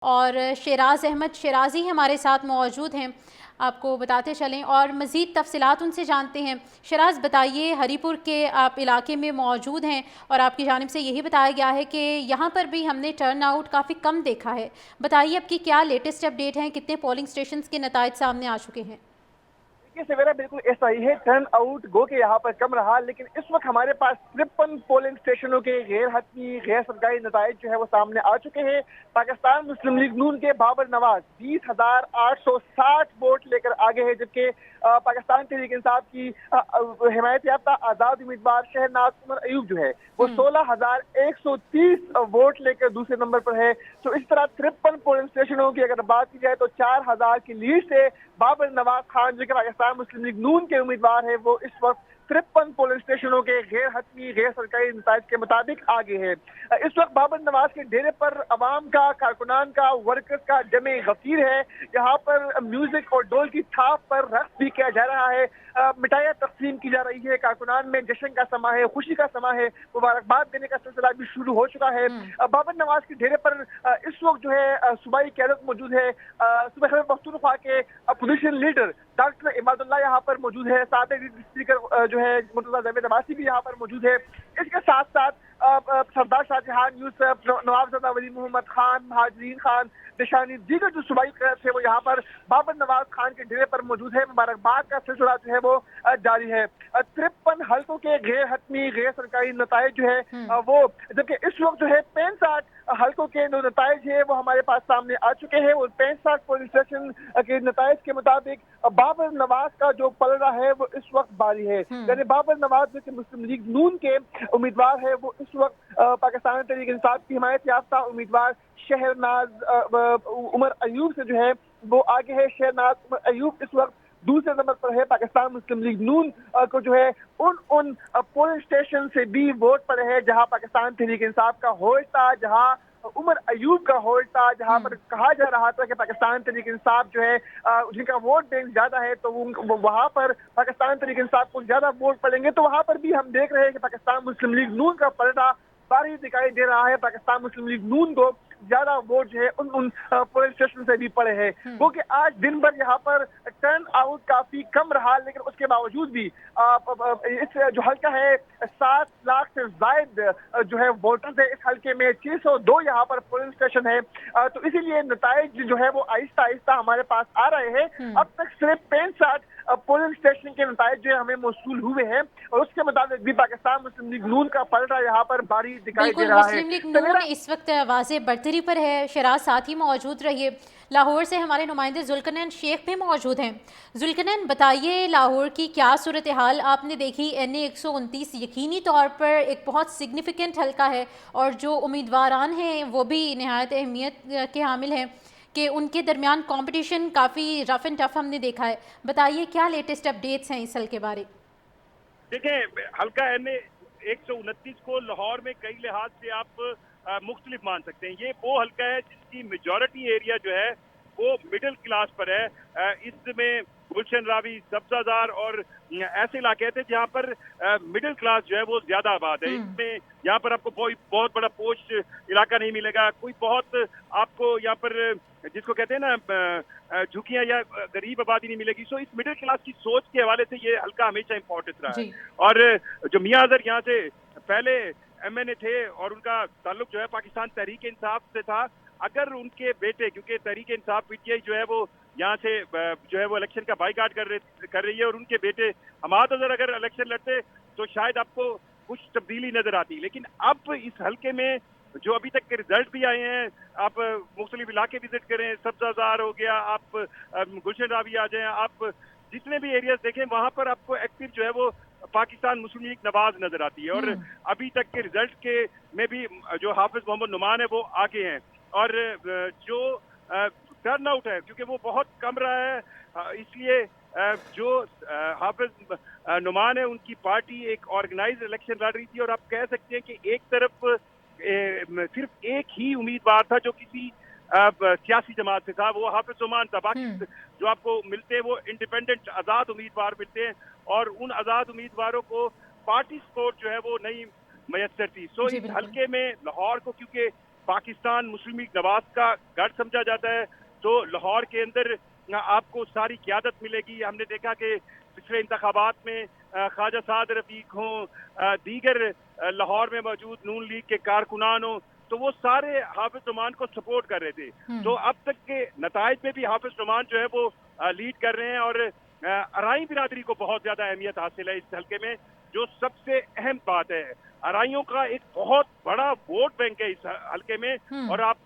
और शेराज़ अहमद शेराज़ी हमारे साथ मौजूद हैं, आपको बताते चलें और मज़ीद तफ़सीलात उनसे जानते हैं। शेराज़ बताइए, हरीपुर के आप इलाके में मौजूद हैं और आपकी जानिब से यही बताया गया है कि यहाँ पर भी हमने टर्न आउट काफ़ी कम देखा है। बताइए आपकी क्या लेटेस्ट अपडेट हैं, कितने पोलिंग स्टेशंस के नताइज सामने आ चुके हैं? देखिए सवेरा बिल्कुल ऐसा ही है। टर्न आउट गो के यहाँ पर कम रहा, लेकिन इस वक्त हमारे पास 53 पोलिंग स्टेशनों के गैर हतमी गैर सरकारी नताइज जो है वो सामने आ चुके हैं। पाकिस्तान मुस्लिम लीग नून के बाबर नवाज 20,860 वोट लेकर आगे है, जबकि पाकिस्तान तहरीक इंसाफ की हिमायत याफ्ता आजाद उम्मीदवार शहनाज उमर अयूब जो है वो 16,130 वोट लेकर दूसरे नंबर पर है। तो इस तरह 53 पोलिंग स्टेशनों की अगर बात की जाए तो 4,000 की लीड से बाबर नवाज खान जो कि पाकिस्तान मुस्लिम लीग नून के उम्मीदवार है वो इस वक्त 53 पोलिंग स्टेशनों के गैर हतमी गैर सरकारी नताइज के मुताबिक आगे है। इस वक्त बाबर नवाज के डेरे पर अवाम का, कारकुनान का, वर्कर्स का जमे गफीर है। यहाँ पर म्यूजिक और डोल की थाप पर रक्स भी किया जा रहा है, मिठाइयाँ तकसीम की जा रही है। कारकुनान में जश्न का समा है, खुशी का समा है, मुबारकबाद देने का सिलसिला भी शुरू हो चुका है। बाबर नवाज के डेरे पर इस वक्त जो है सूबाई क़यादत मौजूद है। सूबे खैबर पख्तूनख्वा के अपोजिशन लीडर डॉक्टर इमादुल्लाह यहाँ पर मौजूद है। साथ ही स्पीकर जो है मुर्तज़ा जावेद अब्बासी भी यहाँ पर मौजूद है। इसके साथ साथ सरदार शाहजहां यूसुफ, नवाबजादा वली मोहम्मद खान, महाजरीन खान, निशानी दीगर जो सूबाई क़यादत थे वो यहाँ पर बाबर नवाज खान के डेरे पर मौजूद है। मुबारकबाद का सिलसिला जो है वो जारी है। 53 हल्कों के गैर हतमी गैर सरकारी नताइज जो है वो, जबकि इस वक्त जो है 65 हल्कों के जो नताइज है वो हमारे पास सामने आ चुके हैं। और 65 पोलिंग स्टेशन के नताइज के मुताबिक बाबर नवाज का जो पलड़ा है वो इस वक्त बारी है। यानी बाबर नवाज जो कि मुस्लिम लीग नून के उम्मीदवार है वो इस वक्त पाकिस्तान तहरीक इंसाफ की हिमायत याफ्ता उम्मीदवार शहनाज उमर अयूब से जो है वो आगे है। शहनाज उमर अयूब इस वक्त दूसरे नंबर पर है। पाकिस्तान मुस्लिम लीग नून को जो है उन पोलिंग स्टेशन से भी वोट पड़े हैं जहां पाकिस्तान तहरीक इंसाफ का होल्ड था, जहां उमर अयूब का होल्ड था, जहां पर कहा जा रहा था कि पाकिस्तान तहरीक इंसाफ जो है जिनका वोट बैंक ज्यादा है तो वहां पर पाकिस्तान तहरीक इंसाफ को ज्यादा वोट पड़ेंगे। तो वहां पर भी हम देख रहे हैं कि पाकिस्तान मुस्लिम लीग नून का पलटा बारी दिखाई दे रहा है। पाकिस्तान मुस्लिम लीग नून को ज्यादा वोट जो है उन पोलिंग स्टेशन से भी पड़े हैं। वो कि आज दिन भर यहाँ पर टर्न आउट काफी कम रहा, लेकिन उसके बावजूद भी इस जो हल्का है 7 लाख से जायद जो है वोटर्स है। इस हल्के में 602 यहाँ पर पोलिंग स्टेशन है। तो इसीलिए नताइज जो है वो आहिस्ता आहिस्ता हमारे पास आ रहे हैं। अब तक सिर्फ 65 पोलिंग स्टेशन के नताइज जो है हमें मौसूल हुए हैं और उसके मुताबिक भी पाकिस्तान मुस्लिम लीग नून का पलटा यहाँ पर भारी दिखाई दे बिल्कुल, रहा है। मुस्लिम लीग नून इस वक्त वाज़े बढ़तरी पर है। शराज साथ ही मौजूद रहिए। लाहौर से हमारे नुमाइंदे जुल्कनैन शेख भी मौजूद हैं। जुल्कनैन, बताइए लाहौर की क्या सूरत हाल आपने देखी? NA 129 यकीनी तौर पर एक बहुत सिग्निफिकेंट हल्का है और जो उम्मीदवारान हैं वो भी नहायत अहमियत के हामिल हैं कि उनके दरमियान कंपटीशन काफ़ी रफ एंड टफ हमने देखा है। बताइए क्या लेटेस्ट अपडेट्स हैं इस हल्के बारे? देखें, हल्का NA 129 को लाहौर में कई लिहाज से आप मुख्तलिफ मान सकते हैं। ये वो हल्का है जिसकी मेजॉरिटी एरिया जो है वो मिडिल क्लास पर है। इसमें गुलशन रावी, सब्जाजार और ऐसे इलाके थे जहाँ पर मिडिल क्लास जो है वो ज्यादा आबाद है। इसमें यहाँ पर आपको बहुत बड़ा पोश इलाका नहीं मिलेगा, कोई बहुत आपको यहाँ पर जिसको कहते हैं ना झुकियां या गरीब आबादी नहीं मिलेगी। सो इस मिडिल क्लास की सोच के हवाले से ये हल्का हमेशा इंपॉर्टेंट रहा है। और जो मियां अजहर यहाँ से पहले MNA थे और उनका ताल्लुक जो है पाकिस्तान तहरीक इंसाफ से था, अगर उनके बेटे, क्योंकि तहरीक इंसाफ PTI जो है वो यहाँ से जो है वो इलेक्शन का बाइकाट कर रही है और उनके बेटे हमाद अजहर अगर इलेक्शन लड़ते तो शायद आपको कुछ तब्दीली नजर आती। लेकिन अब इस हल्के में जो अभी तक के रिजल्ट भी आए हैं, आप मुख्तलिफ इलाके विजिट करें, सब्जाजार हो गया, आप गुलशन रावी आ जाएं, आप जितने भी एरियाज देखें वहां पर आपको एक्टिव जो है वो पाकिस्तान मुस्लिम लीग नवाज नजर आती है। और अभी तक के रिजल्ट के में भी जो हाफिज मोहम्मद नुमान है वो आगे हैं। और जो टर्न आउट है क्योंकि वो बहुत कम रहा है, इसलिए जो हाफिज नुमान है उनकी पार्टी एक ऑर्गेनाइज इलेक्शन लड़ रही थी और आप कह सकते हैं कि एक तरफ सिर्फ एक ही उम्मीदवार था जो किसी सियासी जमात से था, वो हाफिज नुमान था। बाकी जो आपको मिलते हैं वो इंडिपेंडेंट आजाद उम्मीदवार मिलते हैं और उन आजाद उम्मीदवारों को पार्टी सपोर्ट जो है वो नहीं मैसर थी। सो इस हल्के में लाहौर को क्योंकि पाकिस्तान मुस्लिम लीग नवाज का गढ़ समझा जाता है, तो लाहौर के अंदर आपको सारी क़यादत मिलेगी। हमने देखा कि पिछले इंतखाबात में ख्वाजा साद रफीक हों, दीगर लाहौर में मौजूद नून लीग के कारकुनान हों, तो वो सारे हाफिज नुमान को सपोर्ट कर रहे थे। तो अब तक के नताइज में भी हाफिज नुमान जो है वो लीड कर रहे हैं और अराई बिरादरी को बहुत ज्यादा अहमियत हासिल है इस हल्के में। जो सबसे अहम बात है, अराइयों का एक बहुत बड़ा वोट बैंक है इस हल्के में। और आप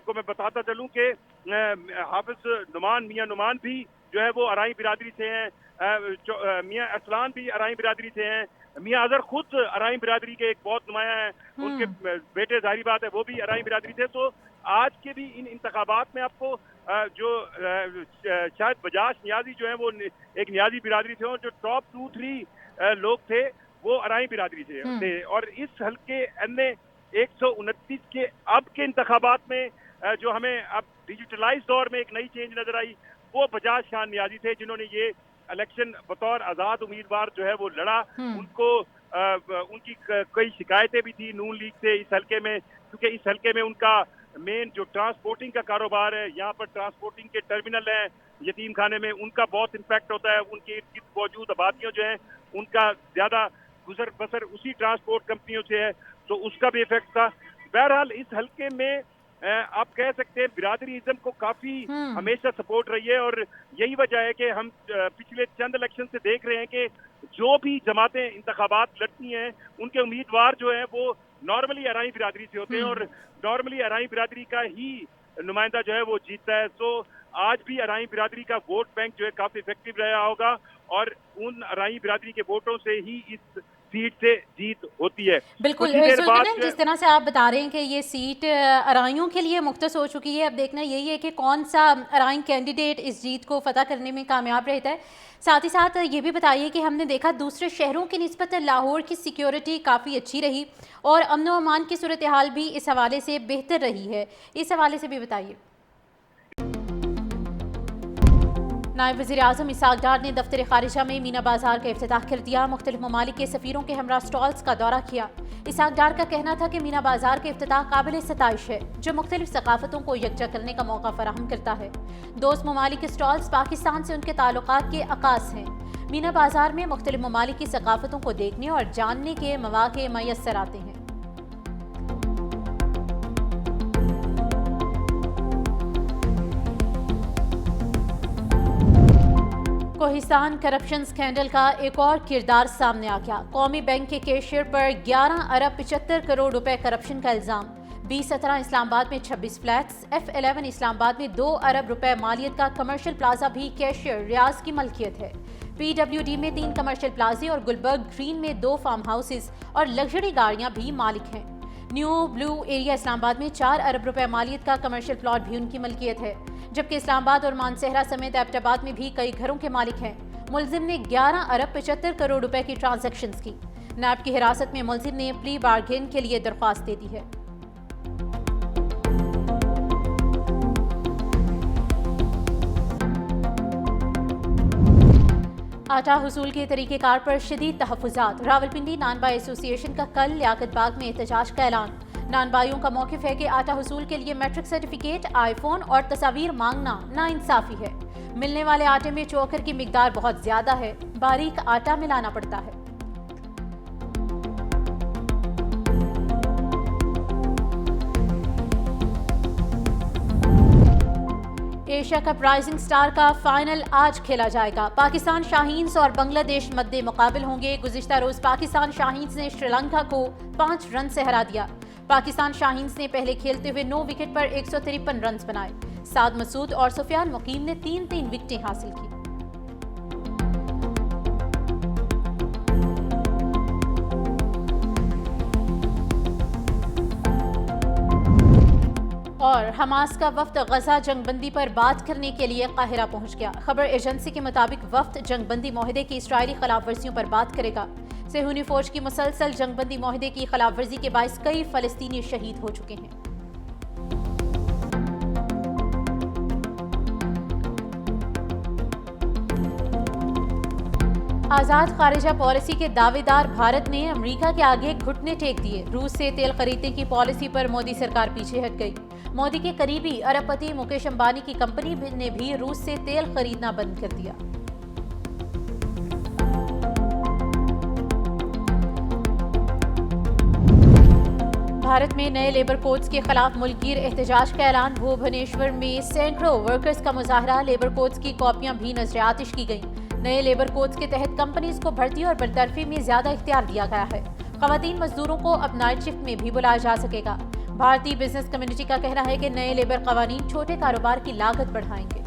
को मैं बताता चलूं कि हाफिज नुमान, मियां नुमान भी जो है वो अराई बिरादरी से हैं, मियां अरसलान भी अराई बिरादरी से हैं, मियां अजहर खुद अराई बिरादरी के एक बहुत नुमाया हैं, उनके बेटे जाहिर बात है वो भी अराई बिरादरी थे। तो आज के भी इन इंतखाबात में आपको जो शायद बजाज नियाजी जो है वो एक नियाजी बिरादरी थे, और जो टॉप 2-3 लोग थे वो अराई बिरादरी थे। और इस हल्के अन्य 129 के अब के इंतखाबात में जो हमें अब डिजिटलाइज दौर में एक नई चेंज नजर आई, वो बजाज खान नियाजी थे, जिन्होंने ये इलेक्शन बतौर आज़ाद उम्मीदवार जो है वो लड़ा। उनको उनकी कई शिकायतें भी थी नून लीग से इस हल्के में, क्योंकि इस हल्के में उनका मेन जो ट्रांसपोर्टिंग का कारोबार है, यहाँ पर ट्रांसपोर्टिंग के टर्मिनल हैं यतीम खाने में, उनका बहुत इम्पैक्ट होता है। उनके इर्द गिर्द मौजूद आबादियों जो हैं उनका ज़्यादा गुजर बसर उसी ट्रांसपोर्ट कंपनियों से है, तो उसका भी इफेक्ट था। बहरहाल इस हल्के में आप कह सकते हैं बिरादरीइज्म को काफी हमेशा सपोर्ट रही है, और यही वजह है कि हम पिछले चंद इलेक्शन से देख रहे हैं कि जो भी जमातें इंतखाबात लड़ती हैं उनके उम्मीदवार जो हैं वो नॉर्मली अराई बिरादरी से होते हैं, और नॉर्मली अराई बिरादरी का ही नुमाइंदा जो है वो जीतता है। तो आज भी अराई बिरादरी का वोट बैंक जो है काफी इफेक्टिव रहा होगा, और उन अराई बिरादरी के वोटों से ही इस सीट से जीत होती है। बिल्कुल जुल्कनैन, जिस तरह से आप बता रहे हैं कि ये सीट अराइयों के लिए मुख्तस हो चुकी है, अब देखना यही है कि कौन सा अराई कैंडिडेट इस जीत को फतह करने में कामयाब रहता है। साथ ही साथ ये भी बताइए कि हमने देखा दूसरे शहरों की निस्बत लाहौर की सिक्योरिटी काफ़ी अच्छी रही और अमन व अमान की सूरत हाल भी इस हवाले से बेहतर रही है, इस हवाले से भी बताइए। नायब वज़ीर आज़म इसाक डार ने दफ्तर खारिजा में मीना बाजार का इफ्तिताह कर दिया। मुख्तलिफ ममालिक के सफ़ीरों के हमरा स्टॉल्स का दौरा किया। इसाक डार का कहना था कि मीना बाजार का इफ्तिताह काबिल सताइश है, जो मुख्तलिफ सकाफ़तों को यकजा करने का मौका फराहम करता है। दोस्त ममालिक के स्टॉल्स पाकिस्तान से उनके ताल्लुकात के अकास हैं। मीना बाजार में मुख्तलिफ ममालिक की सकाफ़तों को देखने और जानने के मौके मैसर आते हैं। कोहिस्तान करप्शन स्कैंडल का एक और किरदार सामने आ गया। कौमी बैंक के कैशियर पर 11 अरब 75 करोड़ रुपए करप्शन का इल्जाम। B17 इस्लामाबाद में 26 फ्लैट्स, F11 इस्लामाबाद में 2 अरब रुपए मालियत का कमर्शियल प्लाजा भी कैशियर रियाज की मलकियत है। PWD में 3 कमर्शियल प्लाजे और गुलबर्ग ग्रीन में 2 फार्म हाउसेस और लग्जरी गाड़ियां भी मालिक हैं। न्यू ब्लू एरिया इस्लामाबाद में 4 अरब रुपए मालियत का कमर्शियल प्लॉट भी उनकी मलकियत है, जबकि इस्लामाबाद और मानसहरा समेत एबटाबाद में भी कई घरों के मालिक हैं। मुलजिम ने 11 अरब 75 करोड़ रुपए की ट्रांजैक्शंस की। नैब की हिरासत में मुलजिम ने प्ली बार्गेन के लिए दरख्वास्त दे दी है। आटा हुसूल के तरीक़ेकार पर शदीद तहफ़्फ़ुज़ात। रावलपिंडी नानबाई एसोसिएशन का कल लियाकत बाग में एहतजाज का ऐलान। नानबाइयों का मौक़िफ़ है कि आटा हुसूल के लिए मैट्रिक सर्टिफिकेट, आईफोन और तस्वीर मांगना नाइंसाफ़ी है। मिलने वाले आटे में चोकर की मिकदार बहुत ज़्यादा है, बारीक आटा मिलाना पड़ता है। एशिया कप राइजिंग स्टार का फाइनल आज खेला जाएगा। पाकिस्तान शाहीन्स और बांग्लादेश मद्दे मुकाबिल होंगे। गुज़िश्ता रोज पाकिस्तान शाहीन्स ने श्रीलंका को 5 रन से हरा दिया। पाकिस्तान शाहीन्स ने पहले खेलते हुए 9 विकेट पर 153 रन बनाए। साद मसूद और सुफियान मुकीम ने 3-3 विकेटें हासिल की। और हमास का वफ्द गजा जंगबंदी पर बात करने के लिए काहिरा पहुंच गया। खबर एजेंसी के मुताबिक वफ्द जंगबंदी माहदे की इजरायली खिलाफवर्जियों पर बात करेगा। सेहूनी फौज की मुसलसल जंगबंदी माहदे की खिलाफवर्जी के बायस कई फलस्तीनी शहीद हो चुके हैं। आज़ाद खारिजा पॉलिसी के दावेदार भारत ने अमेरिका के आगे घुटने टेक दिए। रूस से तेल खरीदने की पॉलिसी पर मोदी सरकार पीछे हट गई। मोदी के करीबी अरबपति मुकेश अंबानी की कंपनी ने भी रूस से तेल खरीदना बंद कर दिया। भारत में नए लेबर कोड्स के खिलाफ मुल्कगीर एहतजाज का ऐलान। भुवनेश्वर में सैकड़ों वर्कर्स का मुजाहरा। लेबर कोड्स की कॉपियां भी नजर आतिश की गईं। नए लेबर कोड्स के तहत कंपनीज को भर्ती और बरतरफी में ज्यादा इख्तियार दिया गया है। खवातीन मजदूरों को अब नाइट शिफ्ट में भी बुलाया जा सकेगा। भारतीय बिजनेस कम्युनिटी का कहना है कि नए लेबर कवानीन छोटे कारोबार की लागत बढ़ाएंगे।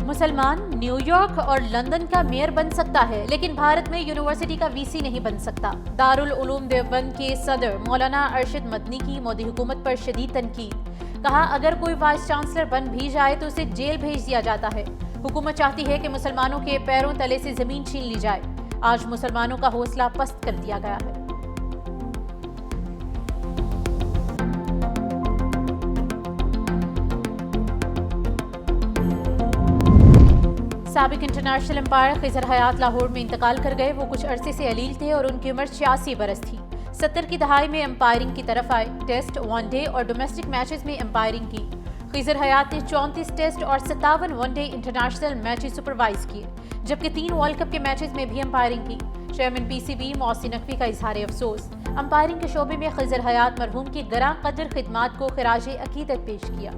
मुसलमान न्यूयॉर्क और लंदन का मेयर बन सकता है, लेकिन भारत में यूनिवर्सिटी का वीसी नहीं बन सकता। दारुल उलूम देवबंद के सदर मौलाना अरशद मदनी की मोदी हुकूमत पर शदीद तनकीद। कहा, अगर कोई वाइस चांसलर बन भी जाए तो उसे जेल भेज दिया जाता है। हुकूमत चाहती है कि मुसलमानों के पैरों तले से जमीन छीन ली जाए। आज मुसलमानों का हौसला पस्त कर दिया गया है। साबिक इंटरनेशनल एम्पायर खिजर हयात लाहौर में इंतकाल कर गए। वो कुछ अरसे से अलील थे और उनकी उम्र 86 बरस थी। 70 की दहाई में एम्पायरिंग की तरफ आए। टेस्ट, वनडे और डोमेस्टिक मैचेस में एम्पायरिंग की। खिजर हयात ने 34 टेस्ट और 57 वनडे इंटरनेशनल मैचेस सुपरवाइज किए, जबकि 3 वर्ल्ड कप के मैचेस में भी एम्पायरिंग की। चेयरमैन पीसीबी मोहसिन नकवी का इजहार अफसोस। एम्पायरिंग के शोबे में खिजर हयात मरहूम की गरां कदर खिदमात को खिराज अकीदत पेश किया।